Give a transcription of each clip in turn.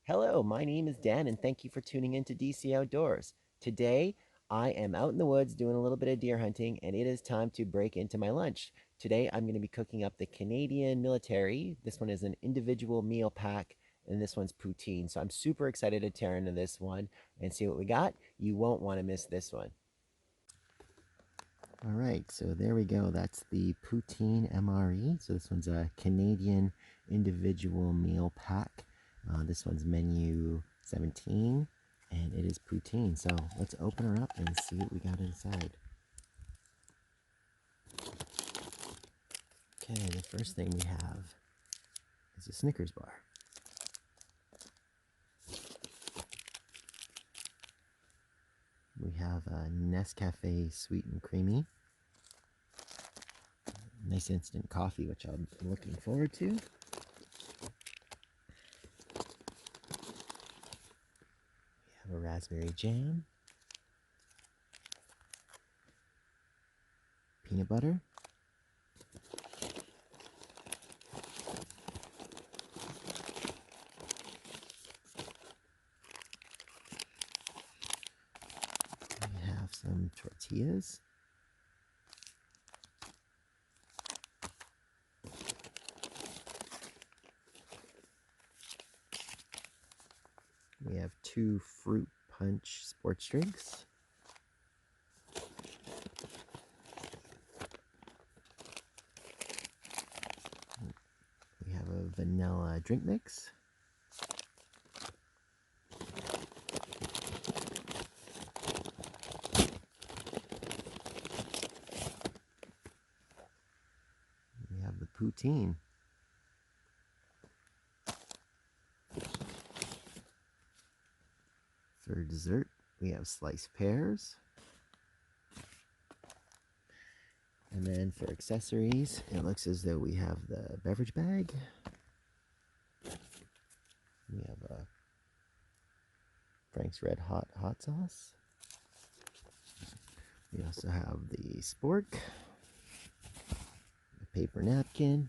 Hello, my name is Dan, and thank you for tuning in to DC Outdoors. Today, I am out in the woods doing a little bit of deer hunting, and it is time to break into my lunch. Today, I'm going to be cooking up the Canadian military. This one is an individual meal pack, and this one's poutine. So I'm super excited to tear into this one and see what we got. You won't want to miss this one. All right, so there we go. That's the Poutine MRE. So this one's a Canadian individual meal pack. This one's menu 17, and it is poutine. So let's open her up and see what we got inside. Okay, the first thing we have is a Snickers bar. We have a Nescafe Sweet and Creamy. Nice instant coffee, which I'm looking forward to. We have a raspberry jam. Peanut butter. We have some tortillas. We have 2 fruit punch sports drinks. We have a vanilla drink mix. We have the poutine. For dessert, we have sliced pears. And then for accessories, it looks as though we have the beverage bag. We have a Frank's Red Hot hot sauce. We also have the spork, the paper napkin,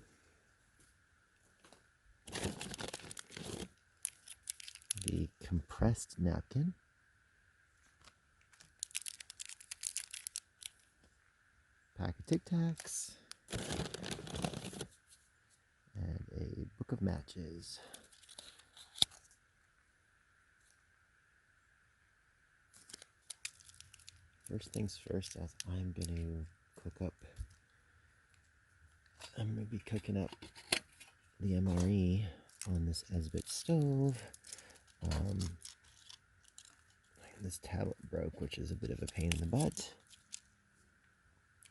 the compressed napkin, pack of Tic Tacs, and a book of matches. First things first, as I'm going to cook up, I'm going to be cooking up the MRE on this esbit stove. This tablet broke, which is a bit of a pain in the butt,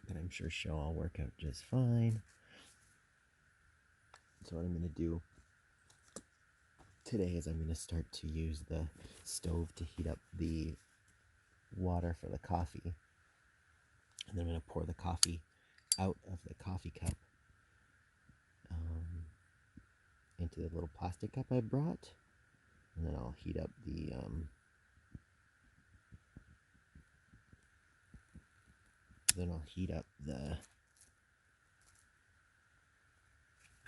but I'm sure she'll all work out just fine. So what I'm going to do today is I'm going to start to use the stove to heat up the water for the coffee, and then I'm going to pour the coffee out of the coffee cup into the little plastic cup I brought, and then I'll heat up the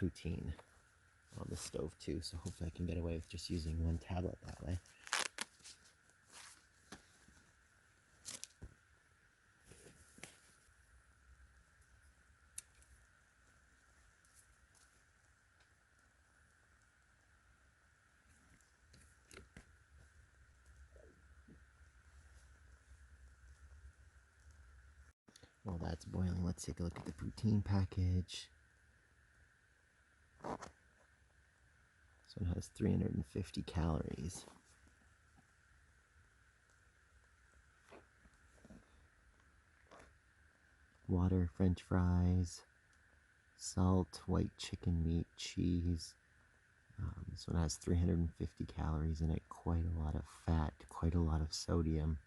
poutine on the stove too, so hopefully I can get away with just using one tablet that way. While that's boiling, let's take a look at the poutine package. This one has 350 calories. Water, French fries, salt, white chicken meat, cheese. This one has 350 calories in it, quite a lot of fat, quite a lot of sodium.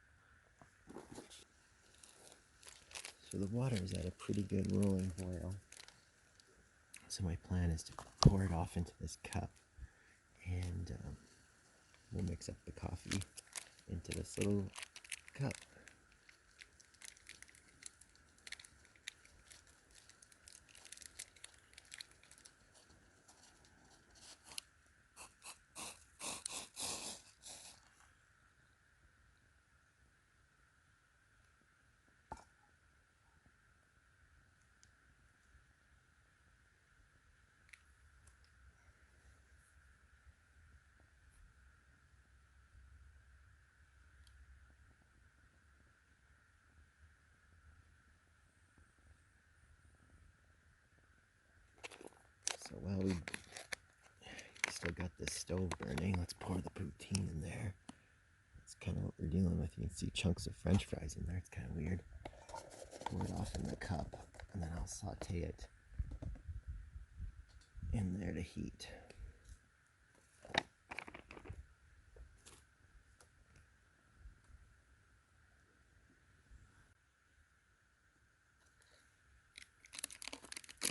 So the water is at a pretty good rolling boil. So my plan is to pour it off into this cup, and we'll mix up the coffee into this little cup. Well, we still got this stove burning. Let's pour the poutine in there. That's kind of what we're dealing with. You can see chunks of French fries in there. It's kind of weird. Pour it off in the cup, and then I'll saute it in there to heat.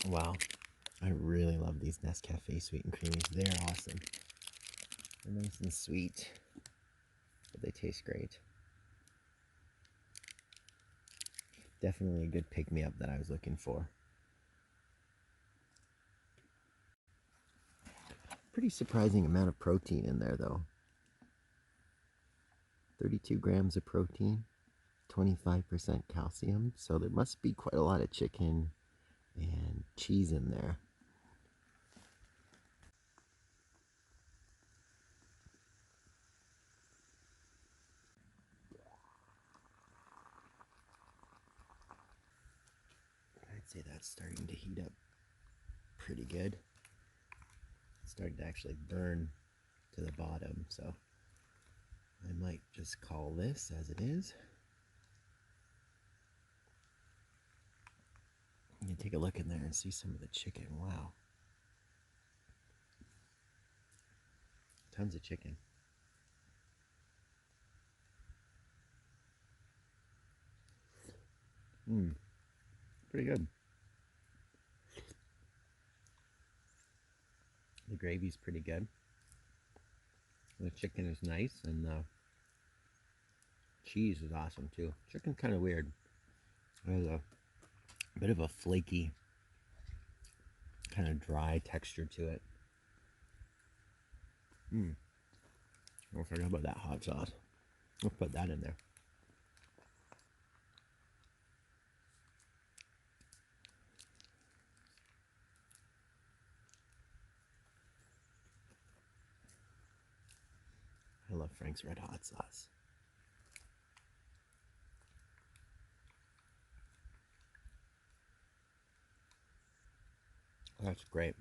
Wow, I really love these Nescafe Sweet and Creamies. They're awesome. They're nice and sweet, but they taste great. Definitely a good pick-me-up that I was looking for. Pretty surprising amount of protein in there, though. 32 grams of protein, 25% calcium, so there must be quite a lot of chicken and cheese in there. I'd say that's starting to heat up pretty good. It's starting to actually burn to the bottom, so I might just call this as it is. You can take a look in there and see some of the chicken. Wow. Tons of chicken. Pretty good. The gravy's pretty good. The chicken is nice, and the cheese is awesome too. Chicken's kind of weird. There's a bit of a flaky, kind of dry texture to it. Don't forget about that hot sauce. Let's put that in there. I love Frank's Red Hot sauce. That's great.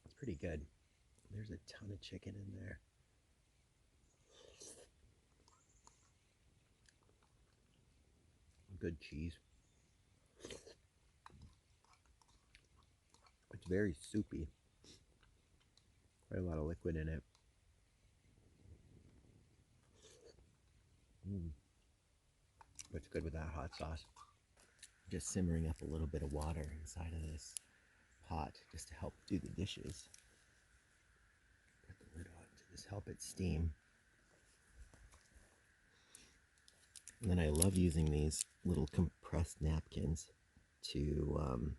It's pretty good. There's a ton of chicken in there. Good cheese. It's very soupy. Quite a lot of liquid in it. But it's good with that hot sauce. Just simmering up a little bit of water inside of this pot just to help do the dishes. Put the lid on to just help it steam. And then I love using these little compressed napkins to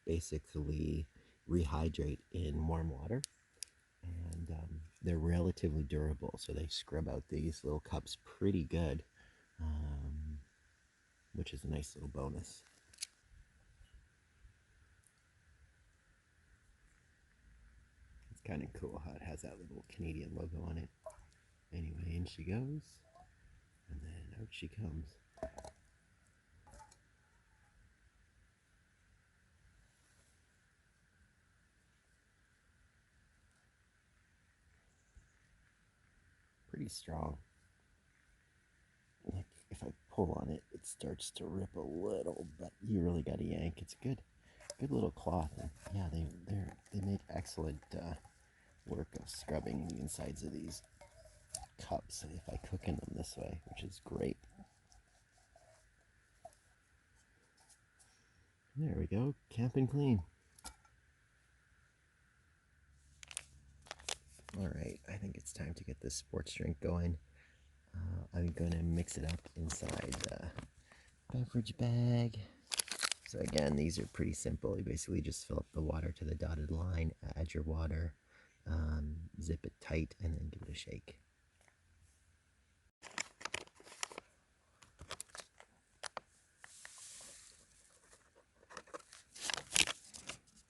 basically rehydrate in warm water. And they're relatively durable, so they scrub out these little cups pretty good, which is a nice little bonus. It's kind of cool how it has that little Canadian logo on it. Anyway, in she goes, and then out she comes. Pretty strong. Like if I pull on it, it starts to rip a little, but you really got to yank. It's good little cloth. And yeah, they make excellent work of scrubbing the insides of these cups if I cook in them this way, which is great. There we go, camp and clean. All right, I think it's time to get this sports drink going. I'm going to mix it up inside the beverage bag. So again, these are pretty simple. You basically just fill up the water to the dotted line, add your water, zip it tight, and then give it a shake.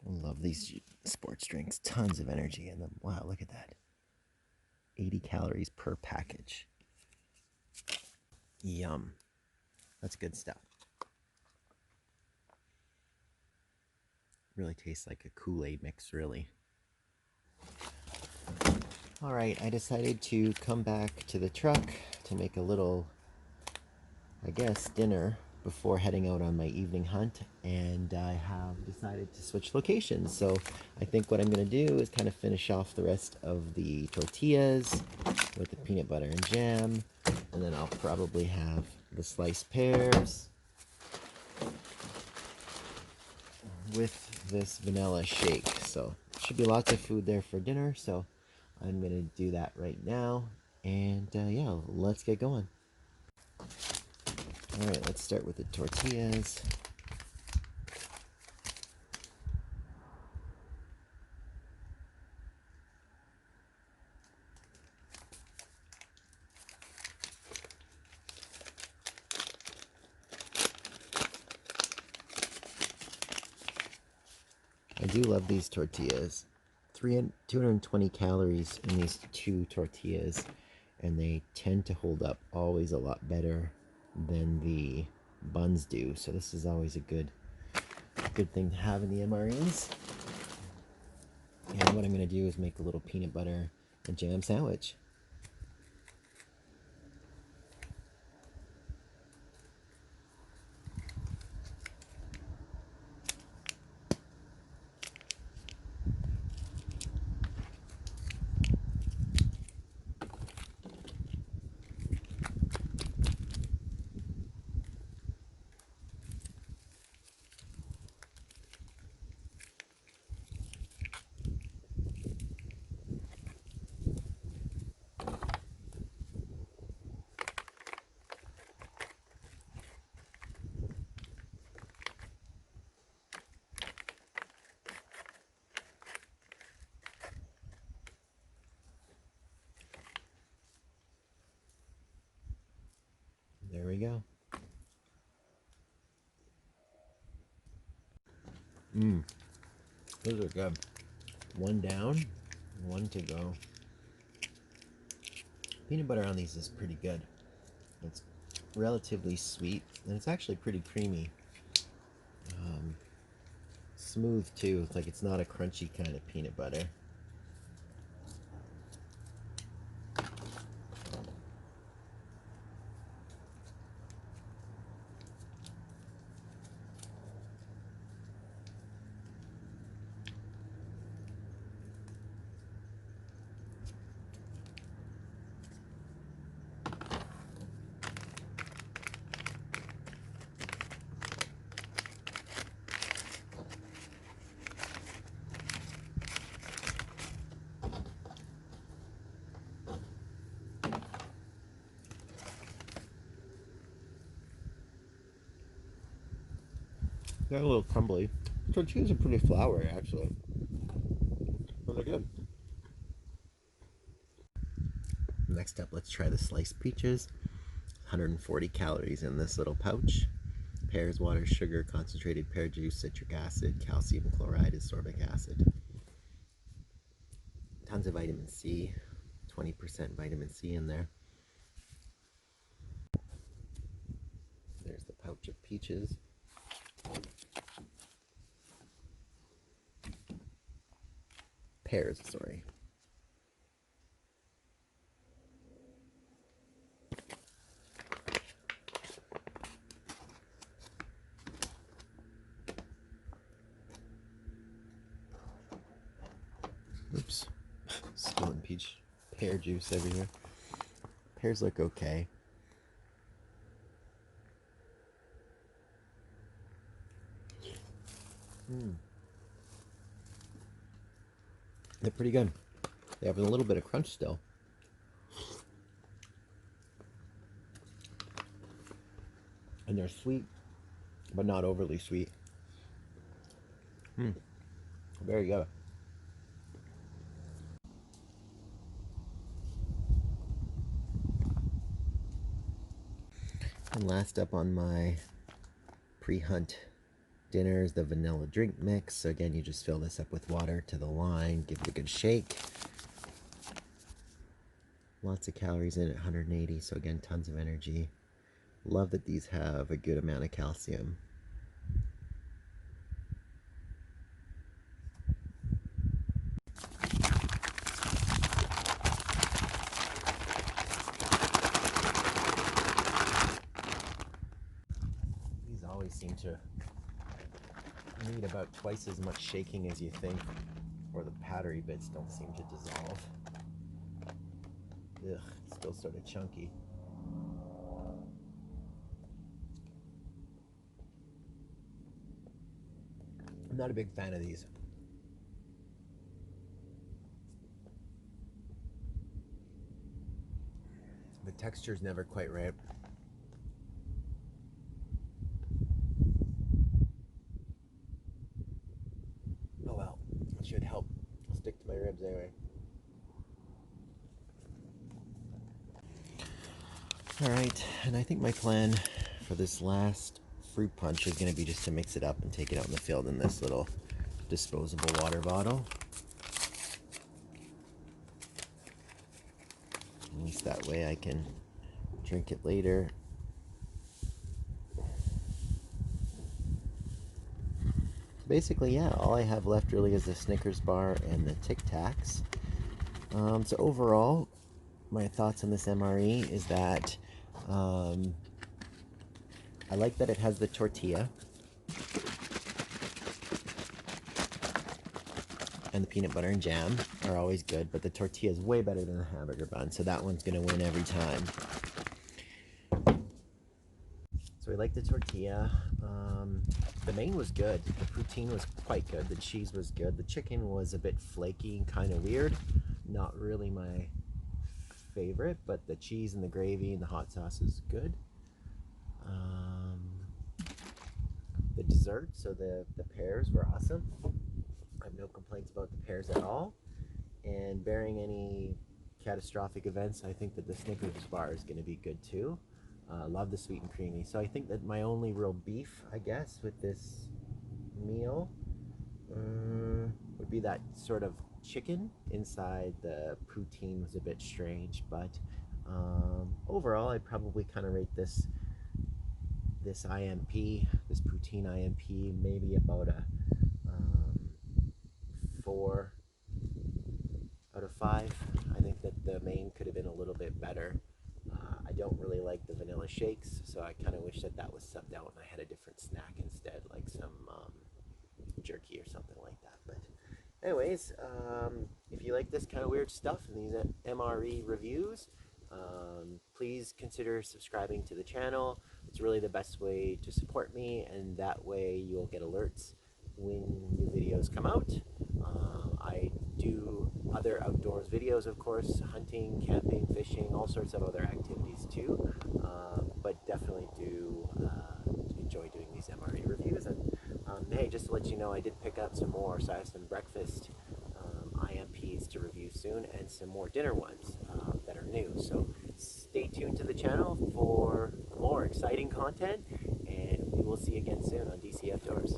I love these sports drinks. Tons of energy in them. Wow, look at that. 80 calories per package. Yum. That's good stuff. Really tastes like a Kool-Aid mix, really. All right, I decided to come back to the truck to make a little, I guess, dinner before heading out on my evening hunt, and I have decided to switch locations. So I think what I'm going to do is kind of finish off the rest of the tortillas with the peanut butter and jam, and then I'll probably have the sliced pears with this vanilla shake. So should be lots of food there for dinner, so I'm going to do that right now, and yeah, let's get going. All right, let's start with the tortillas. I do love these tortillas. 220 calories in these 2 tortillas, and they tend to hold up always a lot better than the buns do. So this is always a good thing to have in the MREs. And what I'm going to do is make a little peanut butter and jam sandwich. There we go. Those are good. One down, one to go. Peanut butter on these is pretty good. It's relatively sweet, and it's actually pretty creamy. Smooth too. It's like it's not a crunchy kind of peanut butter. They're a little crumbly. Tortillas are pretty floury, actually. But they're good. Next up, let's try the sliced peaches. 140 calories in this little pouch. Pears, water, sugar, concentrated pear juice, citric acid, calcium chloride, ascorbic acid. Tons of vitamin C. 20% vitamin C in there. There's the pouch of peaches. Pears, sorry. Oops. Spilling pear juice everywhere. Pears look okay. They're pretty good. They have a little bit of crunch still. And they're sweet, but not overly sweet. Very good. And last up on my pre-hunt dinner is the vanilla drink mix. So again, you just fill this up with water to the line, give it a good shake. Lots of calories in it, 180, so again, tons of energy. Love that these have a good amount of calcium. need about twice as much shaking as you think, or the powdery bits don't seem to dissolve. Ugh, it's still sort of chunky. I'm not a big fan of these. The texture's never quite right. Oh well, it should help. I'll stick to my ribs anyway. Alright, and I think my plan for this last fruit punch is going to be just to mix it up and take it out in the field in this little disposable water bottle. At least that way I can drink it later. Basically, yeah, all I have left really is the Snickers bar and the Tic Tacs. So overall, my thoughts on this MRE is that I like that it has the tortilla and the peanut butter and jam are always good, but the tortilla is way better than the hamburger bun, so that one's gonna win every time. So we like the tortilla. The main was good. The poutine was quite good. The cheese was good. The chicken was a bit flaky and kind of weird. Not really my favorite, but the cheese and the gravy and the hot sauce is good. The dessert, so the pears were awesome. I have no complaints about the pears at all. And bearing any catastrophic events, I think that the Snickers bar is going to be good too. Love the sweet and creamy. So I think that my only real beef, I guess, with this meal would be that sort of chicken inside the poutine was a bit strange, but overall I'd probably kind of rate this IMP, this poutine IMP, maybe about a 4 out of 5. I think that the main could have been a little bit better. I don't really like the vanilla shakes, so I kind of wish that that was subbed out and I had a different snack instead, like some jerky or something like that. But anyways, if you like this kind of weird stuff and these MRE reviews, please consider subscribing to the channel. It's really the best way to support me, and that way you'll get alerts when new videos come out. I do other outdoors videos, of course, hunting, camping, fishing, all sorts of other activities too, but definitely do enjoy doing these MRE reviews. And hey, just to let you know, I did pick up some more, so I have some breakfast IMPs to review soon and some more dinner ones that are new. So stay tuned to the channel for more exciting content, and we will see you again soon on DC Outdoors.